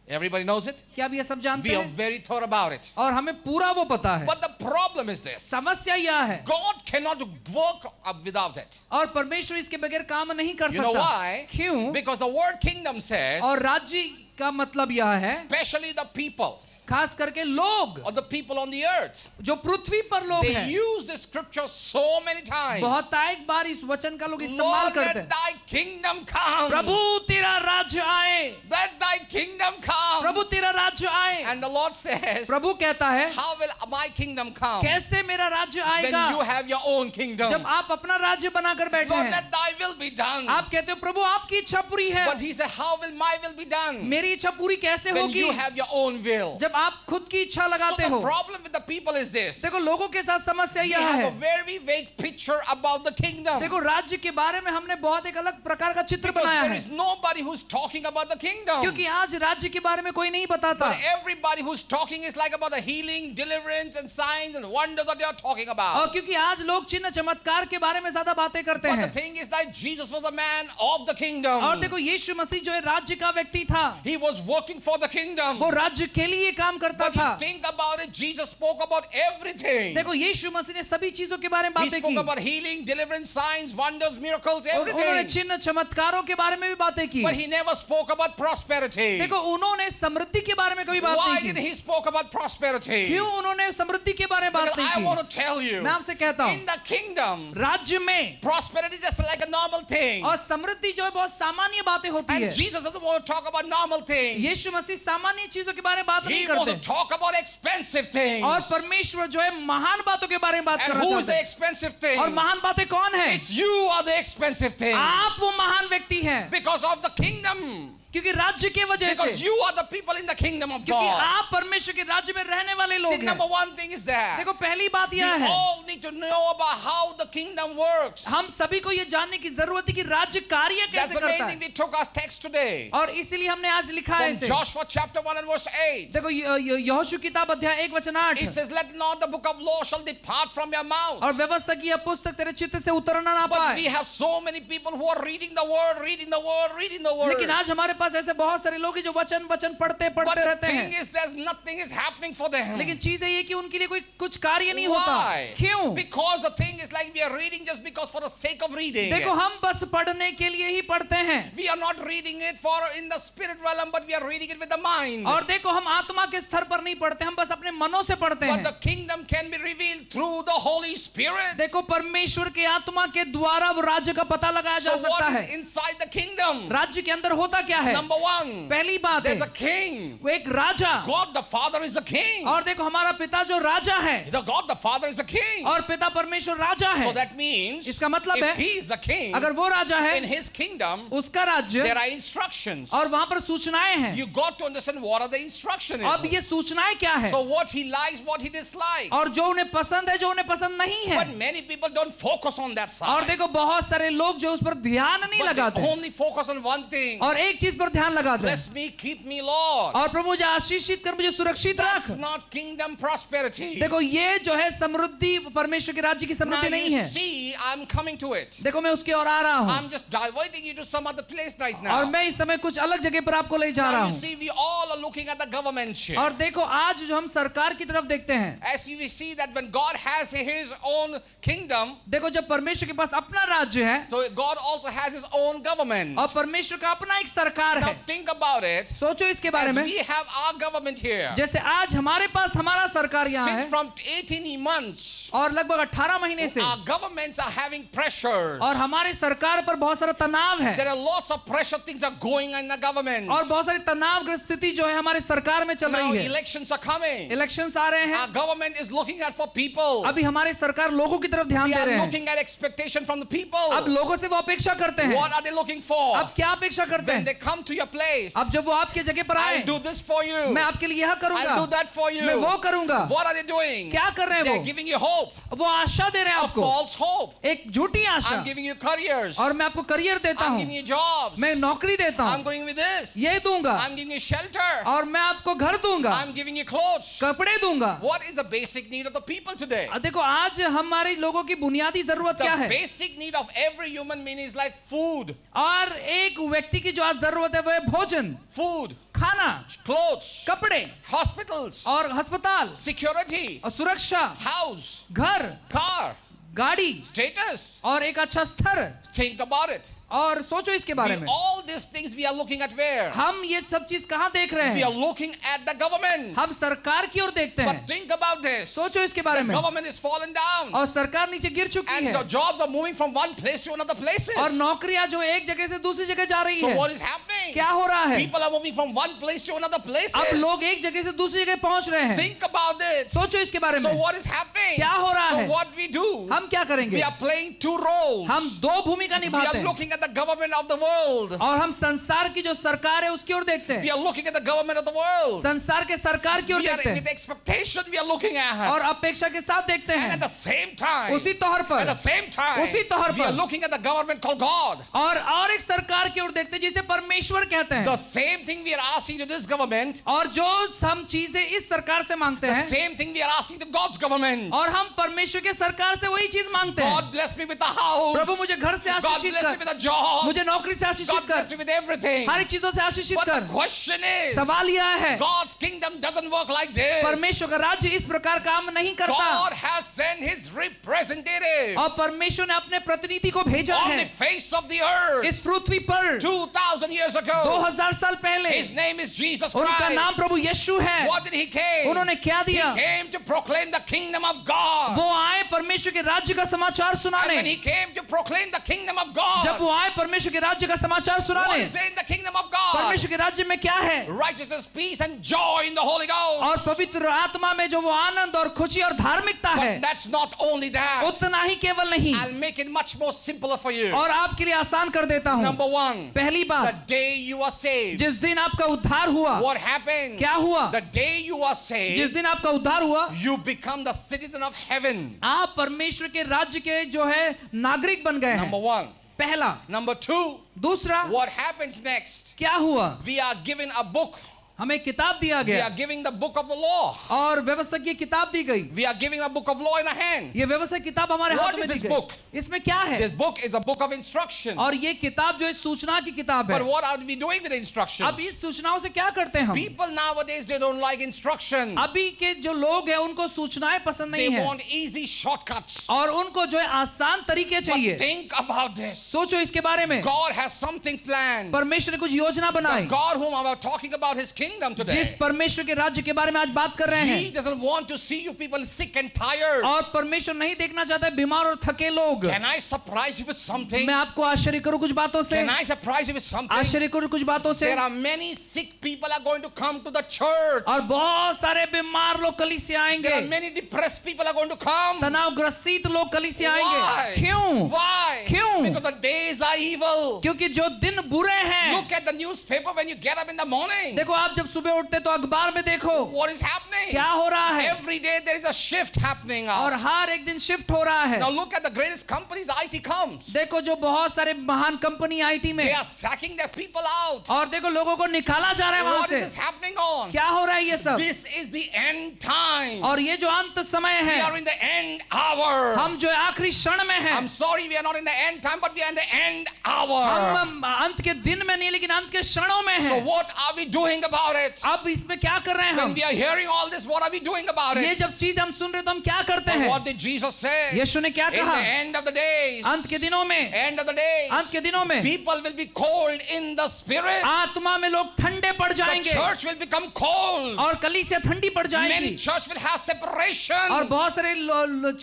Everybody knows it? क्या आप ये सब जानते We are हैं? very thought about it. और हमें पूरा वो पता है। But the problem is this. समस्या यह है, God cannot work without it. और परमेश्वर इसके बगैर काम नहीं कर You know सकता। why? क्यों? Because the word kingdom says, और राज्य का मतलब यह है, especially the people. खास करके लोग or the people on the earth, जो पृथ्वी पर लोग they हैं, use this scripture so many times. बहुतायत बार इस वचन का लोग इस्तेमाल Lord, करते let हैं। thy kingdom come. प्रभु तेरा राज्य आए, Let thy kingdom come. प्रभु तेरा राज्य आए। And the Lord says, प्रभु कहता है, how will my kingdom come? कैसे मेरा राज्य When आएगा you have your own kingdom. जब आप अपना राज्य बनाकर बैठे Lord, हैं। let thy will be done. आप कहते हो प्रभु आपकी इच्छा पूरी है, But he said, how will my will be done? मेरी इच्छा पूरी कैसे When होगी you have your own will. जब आप खुद की इच्छा So लगाते the हो। problem with the people is this. देखो लोगों के साथ समस्या We यह have a है, very vague picture about the kingdom. देखो राज्य के बारे में हमने बहुत एक अलग प्रकार का चित्र Because बनाया there है, is nobody who's talking about the kingdom. क्योंकि आज राज्य के बारे में कोई नहीं बताता। But everybody who's talking is like about the healing, deliverance, and signs and wonders that they are talking और about. क्योंकि आज लोग चिन्ह चमत्कार के बारे में ज्यादा बातें करते But the हैं। thing is that Jesus was a man of the kingdom. और देखो यीशु मसीह जो है राज्य का व्यक्ति था, He was working for the kingdom. वो राज्य के लिए काम करता But था। you think about it, Jesus spoke about everything. देखो यीशु मसीह ने सभी चीजों के बारे में He बातें spoke की, about healing, deliverance, signs, wonders, miracles, और उन्होंने everything. चिन्ह चमत्कारों के बारे में भी बातें की। But he never spoke about prosperity. देखो उन्होंने समृद्धि के बारे में कभी बात Why नहीं did की। he spoke about prosperity? क्यों उन्होंने समृद्धि के बारे में बात Because I नहीं want to की? tell you, मैं आपसे कहता in हूँ, the kingdom, राज्य में prosperity is just like a normal thing. और समृद्धि जो है बहुत सामान्य बातें होती And है। Jesus doesn't want to talk about normal things. यीशु मसीह सामान्य चीजों के बारे में बात He नहीं wants करते, to talk about expensive things. और परमेश्वर जो है महान बातों के बारे में बात And करना who is चाहते the हैं। expensive thing? और महान बातें कौन है? It's you are the expensive thing. आप वो महान व्यक्ति हैं, Because of the kingdom. क्योंकि राज्य के वजह Because से, you are the people in the kingdom of क्योंकि God. आप परमेश्वर के राज्य में रहने वाले See, लोग हैं। number one thing is that देखो पहली बात we यह है, all need to know about how the kingdom works. हम सभी को ये जानने की जरूरत है कि राज्य कार्य That's कैसे the main करता thing है। we took our text today. और इसीलिए हमने आज लिखा है From इसे। Joshua chapter 1 and verse 8. देखो यहोशू किताब अध्याय 1 वचन 8, It says, let not the book of law shall depart from your mouth. और व्यवस्था की यह पुस्तक तेरे चित्त से उतरना ना But we पाए। have so many people who are reading the word, reading the word, reading the word. लेकिन आज हमारे पास ऐसे बहुत सारे लोग हैं जो वचन पढ़ते But the रहते thing हैं, is, there's nothing is happening for them. लेकिन चीज ये कि उनके लिए कोई कुछ कार्य नहीं होता। Why? क्यों? Because the thing is like we are reading just because for the sake of reading. देखो हम बस पढ़ने के लिए ही पढ़ते हैं, We are not reading it for in the spirit realm, but we are reading it with the mind. और देखो हम आत्मा के स्तर पर नहीं पढ़ते, हम बस अपने मनों से पढ़ते But हैं। the kingdom can be revealed through the Holy Spirit. देखो परमेश्वर के आत्मा के द्वारा वो राज्य का पता लगाया So जा सकता what है। is inside the kingdom? राज्य के अंदर होता क्या है? Number one, पहली बात there's है a king. वो एक राजा, God the Father is a king. और देखो हमारा पिता जो राजा है, The God the Father is a king. और पिता परमेश्वर राजा So है। that means इसका मतलब if है he is a king, अगर वो राजा in है, his kingdom, उसका राज्य, there are instructions. और वहां पर सूचनाएं हैं। You got to understand what are the instructions. अब ये सूचनाएं क्या है, So what he likes, what he dislikes. और जो उन्हें पसंद है, जो उन्हें पसंद नहीं है। But many people don't focus on that side. और देखो बहुत सारे लोग जो उस पर ध्यान नहीं But लगाते, they only focus on one thing. और एक चीज पर ध्यान लगाते हैं, Bless me, keep me, Lord. और प्रभु मुझे आशीषित कर, मुझे सुरक्षित That's रख। not kingdom prosperity. देखो ये जो है समृद्धि, परमेश्वर के राज्य की Now समृद्धि नहीं you है। see, I'm coming to it. देखो मैं उसकी ओर आ रहा हूँ, I'm just diverting you to some other place right और now. मैं इस समय कुछ अलग जगह पर आपको ले जा रहा Now you हूँ। see, we all are looking at the government here. और देखो आज जो हम सरकार की तरफ देखते हैं, As we see that when God has his own kingdom, देखो जब परमेश्वर के पास अपना राज्य है, so God also has his own government. और परमेश्वर का अपना एक सरकार Now है। think about it. सोचो इसके बारे As में, we have our government here, जैसे आज हमारे पास हमारा सरकार यहाँ since है, from 18 months, और लगभग 18 महीने से, our governments are having pressure. और हमारे सरकार पर बहुत सारा तनाव है, There are lots of pressure things are going on in the government. और बहुत सारी तनावग्रस्त स्थिति जो है हमारे सरकार में चल Now रही है। elections are coming. इलेक्शंस आ रहे Our हैं, government is looking at for people. अभी हमारी सरकार लोगों की तरफ ध्यान They दे are रहे हैं। looking at expectation from the people. अब लोगों से वो अपेक्षा करते हैं। What are they looking for? अब क्या अपेक्षा करते When हैं? they come to your place, अब जब वो आपके जगह पर आए, I'll do this for you. मैं आपके लिए यह करूंगा, I'll do that for you. मैं वो करूंगा। What are they doing? क्या कर रहे हैं They're वो? giving you hope, वो आशा दे रहे हैं a आपको, false hope. एक झूठी आशा, I'm giving you careers. और मैं आपको करियर देता I'm हूँ, giving you jobs. मैं नौकरी देता I'm हूँ, going with this. ये दूंगा, I'm giving you shelter. और मैं आपको घर दूंगा, I'm giving you clothes. कपड़े दूंगा। What is the basic need of the people today? देखो आज हमारे लोगों की बुनियादी जरूरत क्या The है, basic need of every human being is like food, और एक व्यक्ति की जो आज जरूरत है वो है भोजन, food, खाना, clothes, कपड़े, hospitals, और अस्पताल, security, और सुरक्षा, house, घर, car, गाड़ी, status. और एक अच्छा स्तर, Think about it. और सोचो इसके बारे में, All these things we are looking at where? हम ये सब चीज कहाँ देख रहे We हैं? are looking at the government. हम सरकार की ओर देखते But हैं। think about this. सोचो इसके बारे The में, government is fallen down. और सरकार नीचे गिर चुकी And है, the jobs are moving from one place to another places. और नौकरियां जो एक जगह से दूसरी जगह जा रही So है। what is happening? क्या हो रहा है? People are moving from one place to another places. अब लोग एक जगह से दूसरी जगह पहुंच रहे हैं। Think about it. सोचो इसके बारे So में, what is happening? क्या हो रहा So है? what we do? हम क्या करेंगे? We are playing two roles. हम दो भूमिका We निभाते are हैं, looking at the government of the world. और हम संसार की जो सरकार है उसकी ओर देखते We हैं। are looking at the government of the world. संसार के सरकार की ओर We are देखते with हैं, expectation we are looking at. और अपेक्षा के साथ देखते And at हैं। the same time, उसी तौर at पर, the same time, उसी तौर we are पर, looking at the government called God. और एक सरकार की ओर देखते हैं जिसे परमेश्वर कहते The हैं। same thing we are asking to this government, और जो हम चीजें इस सरकार से मांगते the हैं, same thing we are asking to God's government. और हम परमेश्वर के सरकार से वही चीज मांगते हैं। God bless me with a house. प्रभु मुझे घर से God आशीषित bless me कर, with a job. मुझे नौकरी से आशीषित God bless कर, me with everything. हर एक चीजों से आशीषित But the कर। question is, सवाल यह है, God's kingdom doesn't work like this. परमेश्वर का राज्य इस प्रकार काम नहीं करता, God has sent His representative और परमेश्वर ने अपने प्रतिनिधि को भेजा on the है face of the earth इस पृथ्वी पर 2,000 years ago. 2000 साल पहले। His name is Jesus उनका नाम Christ. प्रभु यीशु है। What did He came? उन्होंने क्या He दिया? came to proclaim the kingdom of God. वो आए परमेश्वर के राज्य का समाचार And when सुनाने। He came to proclaim the kingdom of God, जब वो आए परमेश्वर के राज्य का समाचार what सुनाने, is there in the kingdom of God? परमेश्वर के राज्य में क्या है? Righteousness, peace, and joy in the Holy Ghost. और पवित्र आत्मा में जो वो आनंद और खुशी और धार्मिकता है, But that's not only that. उतना ही केवल नहीं, I'll make it much more simpler for you. और आपके लिए आसान कर देता हूँ। Number one, पहली the बात, day you are saved. जिस दिन आपका उद्धार हुआ, What happened? क्या हुआ? The day you are जिस saved, दिन आपका उद्धार हुआ, you become the citizen of heaven. आप परमेश्वर के राज्य के जो है नागरिक बन गए Number हैं। one. पहला। Number two, दूसरा, what happens next? क्या हुआ? We are given a book. हमें किताब दिया We गया, are giving the book of the law. और व्यवस्था की किताब दी गई। We are giving a book of law in a hand. ये व्यवस्था की किताब हमारे What हाथ में is दी this गई। book? इसमें क्या है? This book is a book of instruction. और ये किताब जो है सूचना की किताब है। But what are we doing with the instruction? अब इस सूचनाओं से क्या करते हैं हम? People nowadays, they don't like instruction. अभी के जो लोग हैं उनको सूचनाएं पसंद They नहीं है, want easy shortcuts. और उनको जो है आसान तरीके But चाहिए। think about this. सोचो इसके बारे में, God has something planned. परमेश्वर ने कुछ योजना The बनाई। God whom we are talking about His kingdom जिस today. परमेश्वर के राज्य के बारे में आज बात कर रहे He हैं, doesn't want to see you people sick and tired. और परमेश्वर नहीं देखना चाहता है बीमार और थके लोग। Can I surprise you with something? मैं आपको आश्चर्य करूं कुछ बातों से, Can I surprise you with something? आश्चर्य करूं कुछ बातों से। There are many sick people are going to come to the church. और बहुत सारे बीमार लोग कलीसिया There are आएंगे, many depressed people are going to come. तनावग्रसित लोग कलीसिया Why? आएंगे। क्यों? Why? क्यों? Because the days are evil. क्योंकि जो दिन बुरे हैं। Look at the newspaper when you get up in the morning. देखो, आप जब सुबह उठते तो अखबार में देखो What is happening? क्या हो रहा है, Every day there is a shift happening. और हर एक दिन शिफ्ट हो रहा है। Now look at the greatest companies, IT comes. देखो, जो बहुत सारे महान कंपनी आईटी में, They are sacking their people out. और देखो लोगों को निकाला जा रहा है वहां What is से। this happening on? क्या हो रहा है ये सब? This is the end time. और ये जो अंत समय We are है, in the end hour. हम जो है आखिरी क्षण में हैं। I'm sorry we are not in the end time, but we are in the end hour. हम अंत के दिन में नहीं, लेकिन अंत के क्षणों में So हैं। what are we doing about it? अब इसमें क्या कर रहे हैं When हम? we are hearing all this, what are we doing about ये it? जब चीज हम सुन रहे तो हम क्या करते But हैं? what did Jesus say? यीशु ने क्या In the कहा? end of the days, अंत के दिनों में, end of the days, अंत के दिनों में people will be cold in the spirit. आत्मा में लोग ठंडे पड़ The जाएंगे, church will become cold. और कलीसिया ठंडी पड़ Many जाएगी, church will have separation. और बहुत सारे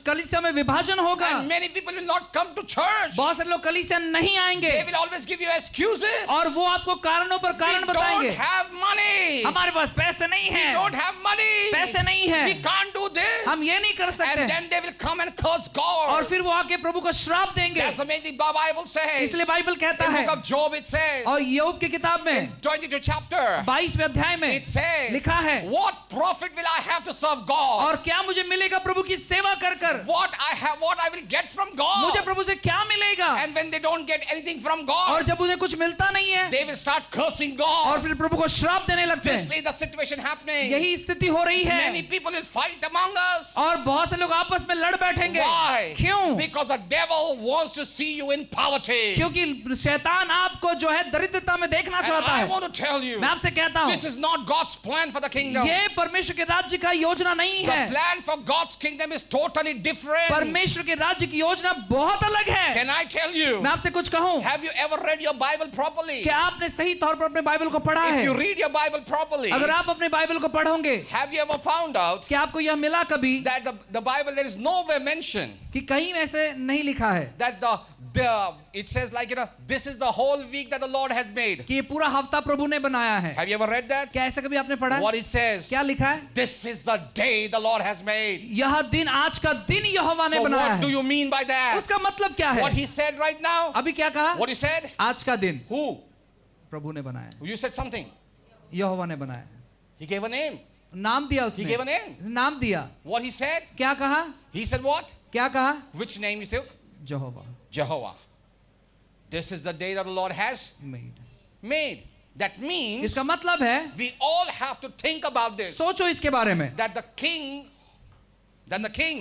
कलीसिया में विभाजन होगा। And many people will not come to church. बहुत सारे लोग कलीसिया नहीं They आएंगे, will always give you excuses. और वो आपको कारणों पर कारण We बताएंगे। don't have money. हमारे पास पैसे नहीं We हैं, don't have money. पैसे नहीं We हैं, can't do this. हम ये नहीं कर सकते। And then they will come and curse और God. फिर वो आके प्रभु को श्राप देंगे। That's the main thing the Bible says. इसलिए बाइबल कहता In the है, book of Job it says. और योग की किताब में 22 chapter. 22वें अध्याय में It says. लिखा है, What profit will I have to serve God? और क्या मुझे मिलेगा प्रभु की सेवा कर कर? What I will get from God. मुझे प्रभु से क्या मिलेगा? And when they don't get anything from और God, जब उन्हें कुछ मिलता नहीं है, they will start cursing और God. फिर प्रभु को श्राप देने लगते This हैं। is the situation happening. यही स्थिति हो रही Many है, people will fight among us. और बहुत से लोग आपस में लड़ बैठेंगे। Why? क्यों? Because the devil wants to see you in poverty. क्योंकि शैतान आपको जो है दरिद्रता में देखना And चाहता I है। want to tell you, मैं आपसे कहता हूँ, this is not God's plan for the kingdom. ये परमेश्वर के राज्य का योजना नहीं The है। plan for God's kingdom is totally different. परमेश्वर के राज्य की योजना बहुत अलग है। Can I I tell you, मैं आपसे कुछ कहूं, have you ever read your Bible properly? क्या आपने सही तौर पर अपने बाइबल को पढ़ा If है? you read your Bible properly, अगर आप अपने बाइबल को पढ़ोगे, have you ever found out क्या आपको यह मिला कभी that the Bible, there is nowhere mentioned कि कहीं में ऐसे नहीं लिखा है that it says like, this is the whole week that the Lord has made. कि ये पूरा हफ्ता प्रभु ने बनाया है? Have you ever read that? क्या ऐसा कभी आपने पढ़ा है? What it says, क्या लिखा है? this is the day the Lord has made. यह दिन, आज का दिन यहोवा ने So बनाया what do है। you mean by that? उसका मतलब क्या है? What he said right now? अभी क्या कहा? What he said? आज का दिन Who? प्रभु ने बनाया है, You said something. यहोवा ने बनाया है। He gave a name. नाम दिया He gave a उसने, name. नाम दिया। What he said? क्या कहा? He said what? क्या कहा? Which name he said? Jehovah Jehovah. This is the day that the Lord has made. made. That means इसका मतलब है, we all have to think about this. सोचो इसके बारे में, That the king,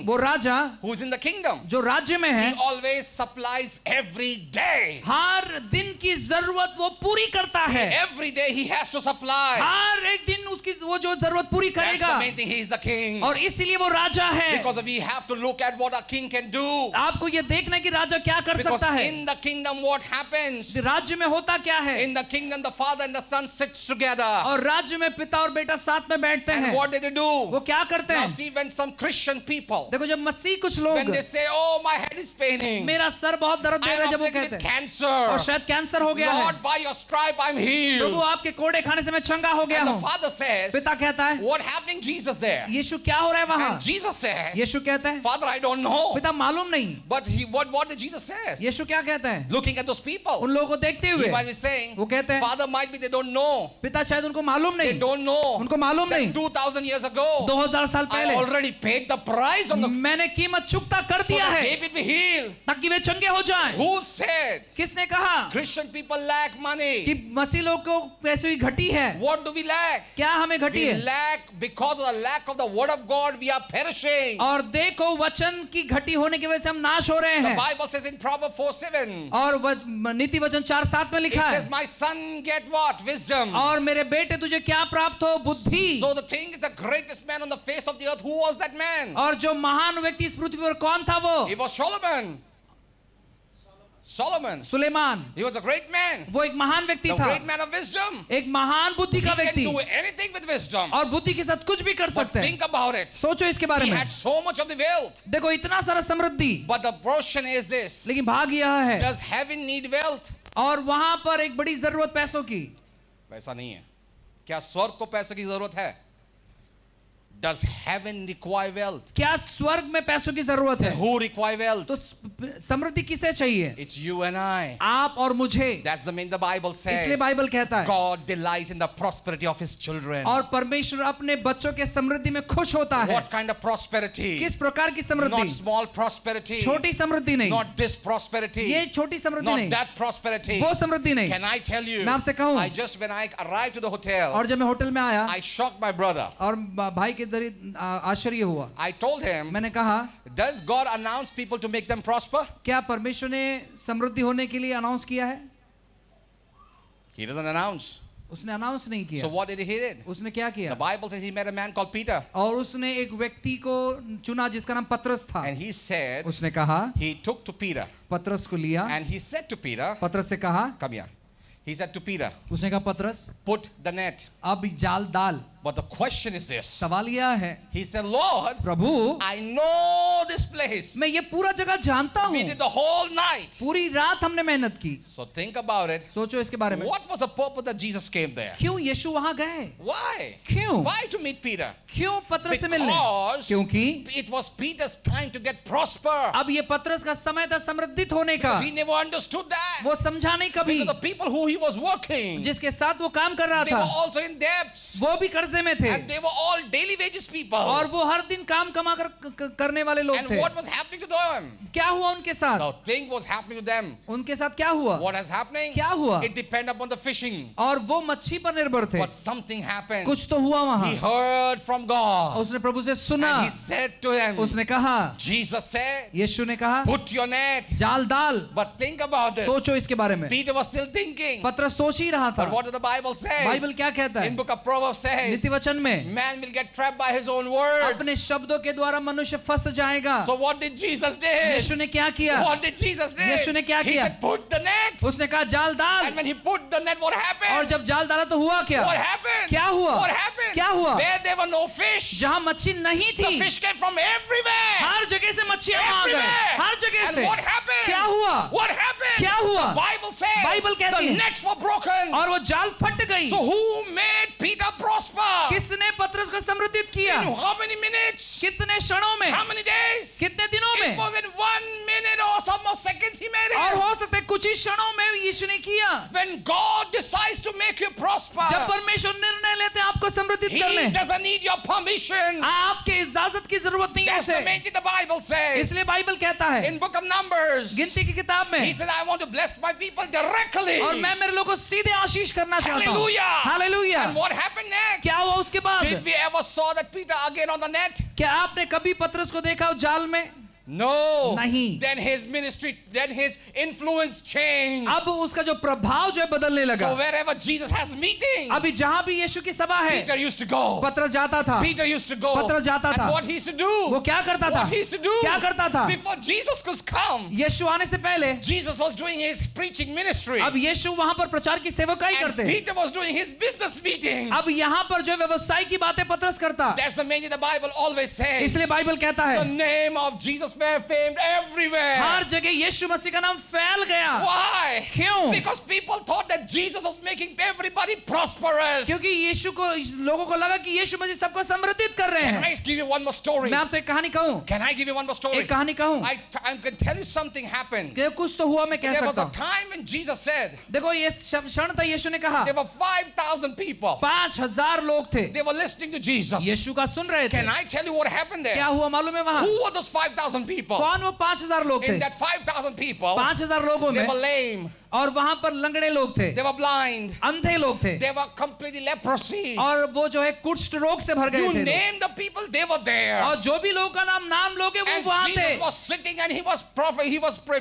वो राजा who's in the kingdom, जो राज्य में है, he always supplies every day. हर दिन की जरूरत वो पूरी करता है। Every day he has to supply. हर एक दिन उसकी वो जो जरूरत पूरी That's the करेगा, main thing. He is the king. और इसीलिए वो राजा है। Because we have to look at what a king can do. आपको ये देखना है कि राजा क्या कर Because सकता है। in the kingdom what happens? राज्य में होता क्या है? In the kingdom the father and the son sits together. और राज्य में पिता और बेटा साथ में बैठते And हैं। what do they do? वो क्या करते Now हैं? see, when some Christian people, देखो, जब मसीह कुछ when लोग, they say, oh my head is paining, मेरा सर बहुत दर्द दे रहा है, I'm जब वो afflicted कहते with हैं, cancer, और शायद कैंसर हो गया है, Lord by your stripe I'm Prabhu healed. आपके कोड़े खाने से मैं चंगा हो गया And the हूँ। father says, पिता कहता है, what happening Jesus there? यीशु क्या हो रहा है वहां? And Jesus says, यीशु कहता है, Father I don't know. पिता मालूम नहीं। But what did Jesus says? यीशु क्या कहता है? Looking at those people, उन लोगों को देखते he हुए might be saying, वो कहते हैं, Father might be they don't know. पिता शायद उनको मालूम They नहीं, don't know उनको मालूम that नहीं, 2000 years ago 2000 साल I पहले already paid the price on the मैंने कीमत चुकता कर so दिया that है David be healed. ताकि वे चंगे हो जाएं। Who said किसने कहा Christian people lack कि money? मसीह लोग को पैसों की घटी है? What do we lack? क्या हमें घटी We है? lack because of the lack of the word of God. We are perishing. और देखो, वचन की घटी होने की वजह से हम नाश हो रहे The हैं। Bible says in Proverbs 4:7, और नीति वचन 4:7 में it लिखा says, है, "My son, get what? Wisdom." और मेरे बेटे तुझे क्या प्राप्त हो? बुद्धि। So the thing is, the greatest man on the face of the earth. Who was that man? और जो महान व्यक्ति इस पृथ्वी पर कौन था? वो It was Solomon. Solomon. Suleman. He was a great man. वो एक महान व्यक्ति The था, great man of wisdom. एक महान बुद्धि He का can व्यक्ति, do anything with wisdom. और बुद्धि के साथ कुछ भी कर But सकते हैं। think about it. सोचो इसके बारे He में। had so much of the wealth. देखो, इतना सारा समृद्धि, But the question is this: लेकिन भाग यह है, does heaven need wealth? और वहां पर एक बड़ी जरूरत पैसों की। वैसा नहीं है। क्या स्वर्ग को पैसों की जरूरत है? Does heaven require wealth? क्या स्वर्ग में पैसों की जरूरत है? Who require wealth? तो समृद्धि किसे चाहिए? It's you and I. आप और मुझे। That's the main the Bible इसलिए says. बाइबल कहता है, God delights in the prosperity of His children. और परमेश्वर अपने बच्चों के समृद्धि में खुश होता है। What kind of prosperity? किस प्रकार की Not समृद्धि? small prosperity. छोटी समृद्धि नहीं, Not this prosperity. ये छोटी समृद्धि Not नहीं, that prosperity. वो समृद्धि नहीं। Can I tell you? मैं आपसे कहूं, when I arrived to the hotel, और जब मैं होटल में आया, I shocked my brother. और भाई के दरी आश्चर्य हुआ। I told him, मैंने कहा, does God announce people to make them prosper? क्या परमेश्वर ने समृद्धि होने के लिए अनाउंस किया है? He doesn't announce. उसने अनाउंस नहीं किया। So what did he did? उसने क्या किया? The Bible says he met a man called Peter, और उसने एक व्यक्ति को चुना जिसका नाम पतरस था। and he said, उसने कहा, he took to Peter, पतरस को लिया, and he said to Peter, पतरस से कहा, come here. He said to Peter, उसने कहा, पतरस put the net. अब जाल डाल। But the question is this. सवाल यह है, He said, Lord, Prabhu, I know this place. मैं ये पूरा जगह जानता We हूँ, did the whole night. पूरी रात हमने मेहनत की। So think about it. सोचो इसके बारे में, What was the purpose that Jesus came there? क्यों यीशु वहां गए? Why? क्यों? Why to meet Peter? क्यों पतरस से मिलने? Because क्योंकि it was Peter's time to get prosper. अब ये पतरस का समय था समृद्धित होने का। Because he never understood that. वो समझा नहीं कभी, Because the people who he was working, जिसके साथ वो काम कर रहा they were था, also in debts. वो भी कर्जे में थे, And they were all daily wages people. और वो हर दिन काम कमा कर करने वाले लोग And थे। what was happening to them? क्या हुआ उनके साथ? The thing was happening to them. उनके साथ क्या हुआ? What is happening? क्या हुआ? It depended upon the fishing. और वो मच्छी पर निर्भर थे। But something happened. कुछ तो हुआ He वहां। heard from God. उसने प्रभु से सुना, And he said to him, उसने कहा, Jesus said, यीशु ने कहा, put your net. जाल डाल। But think about this. सोचो इसके बारे में। Peter was still thinking. पतरस सोच ही रहा था। But what did the Bible say? Bible क्या कहता है? In book of Proverbs says, इसी वचन में man will get trapped by his own words. अपने शब्दों के द्वारा मनुष्य फंस जाएगा। So what did Jesus do? यीशु ने क्या किया? What did Jesus do? यीशु ने क्या He किया? said, put the net. उसने कहा जाल डाल। And when he put the net, what happened? और जब जाल डाला तो हुआ क्या? What happened? क्या हुआ? What happened? क्या हुआ? Where there were no fish. जहाँ मच्छी नहीं The थी, fish came from everywhere. हर जगह से मच्छियाँ आ गए, Everywhere. हर जगह And से। what happened? क्या हुआ? What happened? क्या हुआ? The Bible says बाइबल कहती the है, nets were broken. और वो जाल फट गई। So who made Peter prosper? किसने पतरस को समृद्धित किया? In how many minutes? कितने क्षणों में? How many days? कितने दिनों It में? was in 1 minute or some more seconds he made और it. हो सकता है कुछ ही क्षणों में यीशु ने किया। When God decides to make you prosper, जब परमेश्वर निर्णय लेते हैं आपको समृद्धित He करने, doesn't need your permission. आपके इजाजत की जरूरत नहीं है That's the उसे। main thing the Bible says. इसलिए बाइबल कहता है In book of Numbers, गिनती की किताब He में, said, I want to bless my people directly. और मैं मेरे लोगों को सीधे आशीष करना चाहता हूँ। Hallelujah. Hallelujah. And what happened next? क्या हुआ उसके बाद? Did we ever saw that Peter again on the net? क्या आपने कभी पतरस को देखा उस जाल में? No. नहीं। Then his ministry, then his influence changed. अब उसका जो प्रभाव जो है बदलने लगा। So wherever Jesus has meeting, अभी जहाँ भी यीशु की सभा है, Peter used to go. पतरस जाता था। Peter used to go. पतरस जाता था। And what he used to do? वो क्या करता था? What he used to do? क्या करता था? Before Jesus could come, यीशु आने से पहले Jesus was doing his preaching ministry. अब यीशु वहां पर प्रचार की सेवकाई And करते। Peter was doing his business meetings. अब यहाँ पर जो व्यवसाय की बातें पतरस करता। That's the main thing the Bible always says. इसलिए बाइबल कहता The है name of Jesus were famed everywhere. हर जगह यीशु मसीह का नाम फैल गया। Why? क्यों? Because people thought that Jesus was making everybody prosperous. क्योंकि यीशु को लोगों को लगा कि यीशु मसीह सबको समृद्धित कर रहे Can हैं। I give you one more story? मैं आपसे एक कहानी कहूँ, Can I give you one more story? एक कहानी कहूँ I can tell you something happened. कि कुछ तो हुआ मैं कह There was सकता a हूँ। time when Jesus said देखो ये क्षण था, यीशु ने कहा there were 5,000 people. 5,000 लोग थे, They were listening to Jesus. यीशु का सुन रहे थे। Can I tell you what happened क्या there? हुआ मालूम है वहां? Who were those 5,000 people? कौन वो 5,000 लोग थे? In that 5,000 people, 5,000 लोगों they में were lame. और वहां पर लंगड़े लोग थे, They were blind. अंधे लोग थे, They were completely leprosy. और वो जो है कुष्ठ रोग से भर गए You थे लोग। name the people, they were there. और जो भी लोगों का नाम लोगे वो And वहां थे। Jesus was sitting and he was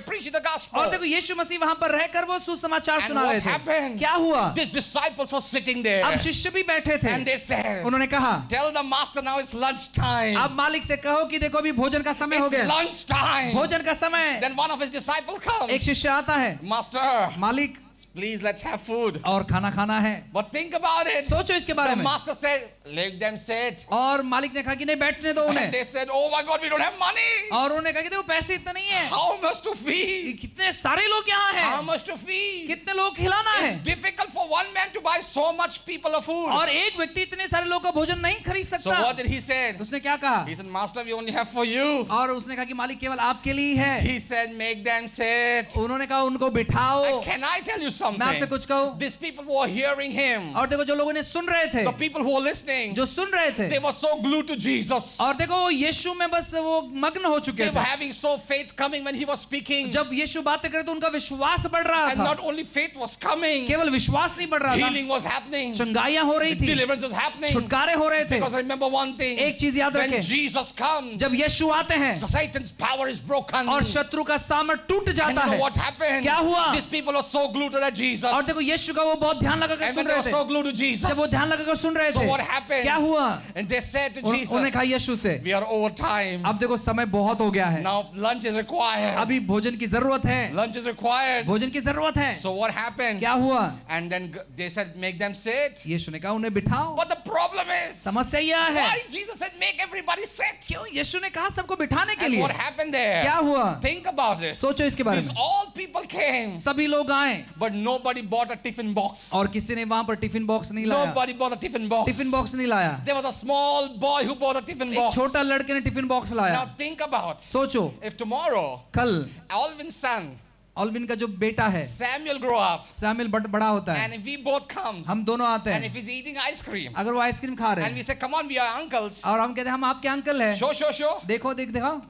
preaching the gospel. और देखो यीशु मसीह वहां पर रहकर वो सुसमाचार And सुना what रहे थे। happened? क्या हुआ? These disciples were sitting there. अब शिष्य भी बैठे थे, And they said, उन्होंने कहा tell the master now it's lunch time. अब मालिक से कहो कि देखो अभी भोजन का समय हो It's गया, lunch time. भोजन का समय। Then one of his disciples एक comes. शिष्य आता है, Master, मालिक please let's have food. और खाना खाना है। But think about it. सोचो इसके बारे The में। master said, let them sit. और मालिक ने कहा कि नहीं बैठने दो And उन्हें, they said, oh my God, we don't have money. और उन्होंने कहा कि देखो पैसे इतने नहीं है, How much to feed? कितने सारे लोग यहाँ How हैं, much to feed? कितने लोग खिलाना है, It's difficult for one man to buy so much people of food. और एक व्यक्ति इतने सारे लोगों का भोजन नहीं खरीद So सकता। what did he say? उसने क्या कहा? He said, Master, we only have for you. और उसने कहा कि मालिक केवल आपके लिए ही है। He said, make them sit. उन्होंने कहा उनको बिठाओ। And can I tell you मैं आपसे something? कुछ कहूँ, These people who were hearing him, और देखो जो लोगों ने सुन रहे थे, the people who were listening, जो सुन रहे थे, they were so glued to Jesus. और देखो वो यीशु में बस वो मग्न हो चुके They were थे। having so faith coming when he was speaking. जब यीशु बातें करे तो उनका विश्वास बढ़ रहा And था, not only faith was coming, केवल विश्वास नहीं बढ़ रहा था, healing was happening, चंगाइयां हो रही थी, deliverance was happening. छुटकारे हो रहे थे। Because remember one thing, एक चीज याद when रखें, Jesus comes, जब यीशु आते हैं Satan's power is broken. और शत्रु का सामर्थ टूट And जाता you know है। what happened? क्या हुआ? These people are so glued to that Jesus. और देखो यीशु का वो बहुत ध्यान लगाकर And सुन when they रहे were थे, so glued to Jesus, जब वो ध्यान लगाकर सुन रहे so थे, what happened? क्या हुआ? And they said to उन्होंने कहा Jesus, यीशु से, we are over time. अब देखो समय बहुत हो गया है, Now lunch is required. अभी भोजन की जरूरत है, Lunch is required. भोजन की जरूरत है। So what happened? क्या हुआ? And then they said, make them sit. यीशु ने कहा उन्हें बिठाओ। But the problem is, समस्या यह है, why Jesus said, make everybody sit? क्यों यीशु ने कहा सबको बिठाने के And लिए? what happened there? क्या हुआ? Think about this. सोचो इसके बारे These में। all people came, सभी लोग आए but nobody bought a tiffin box. और किसी ने वहां पर टिफिन बॉक्स नहीं लाया, Nobody bought a tiffin box. Tiffin box नहीं लाया। There was a small boy who bought a tiffin एक box. छोटा लड़के ने टिफिन बॉक्स लाया। Now think about, सोचो if tomorrow कल Alvin's son ऑल्विन का जो बेटा है Samuel grow up, सैमुअल बड़ा होता and है, if we both comes, हम दोनों आते and हैं, if he's eating ice cream, अगर वो आइसक्रीम खा रहे and we हैं say, come on, we are uncles. और हम कहते हैं हम आपके अंकल हैं, Show. देखो दिखाओ,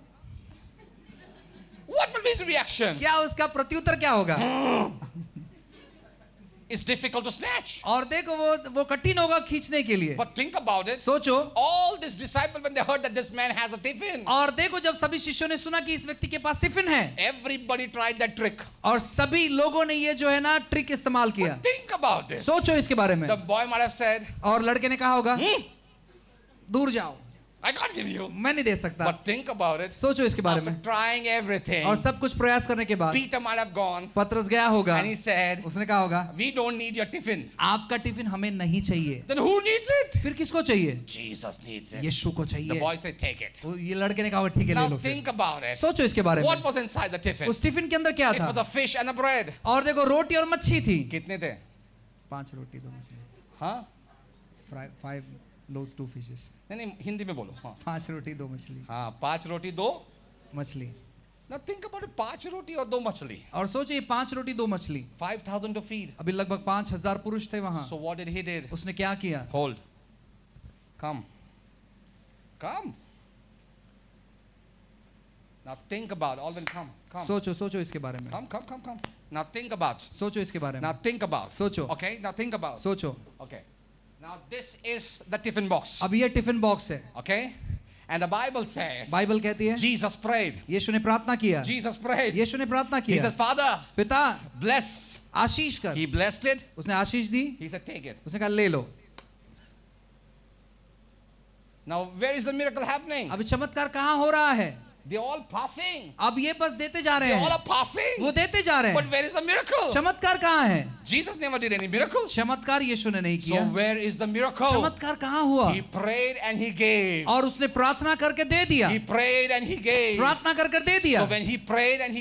What will be his reaction? क्या उसका प्रत्युत्तर क्या होगा? is difficult to snatch. और देखो वो कठिन होगा खींचने के लिए। But think about it. सोचो, All these disciples, when they heard that this man has a tiffin, और देखो जब सभी शिष्यों ने सुना कि इस व्यक्ति के पास टिफिन है, everybody tried that trick. और सभी लोगों ने ये जो है ना ट्रिक इस्तेमाल किया। But think about this. सोचो इसके बारे में। The boy might have said, और लड़के ने कहा होगा, दूर जाओ, I can't give you. मैं नहीं दे सकता। But think about it. सोचो इसके बारे After में। trying everything, और सब कुछ प्रयास करने के बाद Peter might have gone पतरस गया होगा, and he said, उसने कहा होगा, we don't need your tiffin. आपका टिफिन हमें नहीं चाहिए। Then who needs it? फिर किसको चाहिए? Jesus needs it. यीशु को The चाहिए। boy said, take it. ये लड़के ने कहा होगा, ठीक है ले Now लो। फिर think about it. सोचो इसके बारे What में। was inside the tiffin? उस टिफिन के अंदर क्या It was था? a fish and a bread. और देखो रोटी और मच्छी थी। कितने थे? 5 रोटी 2 मछली। हाँ? 5 loaves 2 fishes। नहीं हिंदी में बोलो। हाँ 5 रोटी 2 मछली। हाँ 5 रोटी 2 मछली। Now think about it. 5 रोटी और 2 मछली. और सोचो ये 5 रोटी 2 मछली। 5,000 to feed. अभी लगभग 5,000 पुरुष थे वहां। So what did he did? उसने क्या किया? Hold. Come. Come. Now think about all. Come. सोचो इसके बारे में। Come. Now think about. सोचो इसके बारे में। Now think about. सोचो। Okay. Now think about. सोचो। Okay. Now this is the tiffin box. अब ये टिफिन बॉक्स है। Okay. And the Bible says Bible कहती है Jesus prayed. यीशु ने प्रार्थना किया। Jesus prayed. यीशु ने प्रार्थना He किया। said, Father, पिता bless. आशीष कर। He blessed it. उसने आशीष दी। He said, take it. उसने कहा ले लो। Now where is the miracle happening? अभी चमत्कार कहाँ हो रहा है? They're all passing. अब ये बस देते जा रहे They all हैं। are passing. वो देते जा रहे But हैं। where is the miracle? चमत्कार कहाँ है? Jesus never did any miracle. चमत्कार यीशु ने नहीं So किया। where is the miracle? चमत्कार कहाँ हुआ? He prayed and he gave. और उसने प्रार्थना करके दे दिया। He prayed and he gave. प्रार्थना कर दे दिया। So when he prayed and he